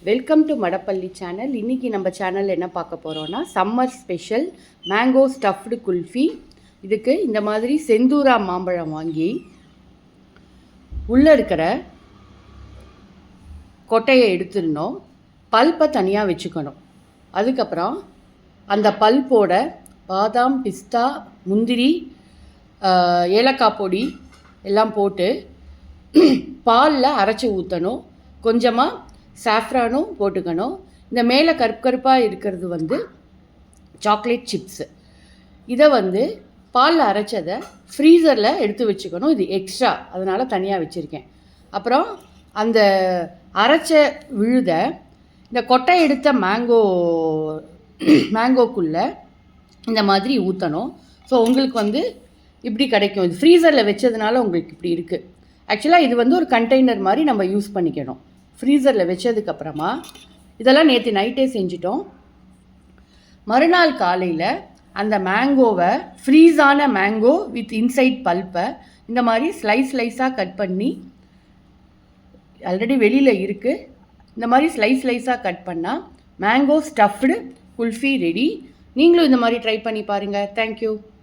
Welcome to மடப்பள்ளி channel. இன்றைக்கி நம்ம சேனலில் என்ன பார்க்க போகிறோன்னா summer special mango stuffed kulfi. இதுக்கு இந்த மாதிரி செந்தூரா மாம்பழம் வாங்கி உள்ளே இருக்கிற கொட்டையை எடுத்துடணும், பல்ப்பை தனியாக வச்சுக்கணும். அதுக்கப்புறம் அந்த பல்ப்போட பாதாம், பிஸ்தா, முந்திரி, ஏலக்காய் பொடி எல்லாம் போட்டு பாலில் அரைச்சி ஊற்றணும். கொஞ்சமாக சாஃப்ரானும் போட்டுக்கணும். இந்த மேலே கருப்பாக இருக்கிறது வந்து சாக்லேட் சிப்ஸு. இதை வந்து பாலில் அரைச்சதை ஃப்ரீசரில் எடுத்து வச்சுக்கணும். இது எக்ஸ்ட்ரா, அதனால் தனியாக வச்சுருக்கேன். அப்புறம் அந்த அரைச்ச விழுத இந்த கொட்டை எடுத்த மேங்கோக்குள்ளே இந்த மாதிரி ஊற்றணும். ஸோ உங்களுக்கு வந்து இப்படி கிடைக்கும். இது ஃப்ரீசரில் வச்சதுனால உங்களுக்கு இப்படி இருக்குது. ஆக்சுவலாக இது வந்து ஒரு கண்டெய்னர் மாதிரி நம்ம யூஸ் பண்ணிக்கணும். ஃப்ரீசரில் வச்சதுக்கப்புறமா இதெல்லாம் நேற்று நைட்டே செஞ்சிட்டோம். மறுநாள் காலையில் அந்த மேங்கோவை, ஃப்ரீஸான மேங்கோ வித் இன்சைட் பல்ப்பை இந்த மாதிரி ஸ்லைஸாக கட் பண்ணி, ஆல்ரெடி வெளியில் இருக்குது, இந்த மாதிரி ஸ்லைஸாக கட் பண்ணால் மேங்கோ ஸ்டஃப்டு குல்ஃபி ரெடி. நீங்களும் இந்த மாதிரி ட்ரை பண்ணி பாருங்கள். தேங்க்யூ.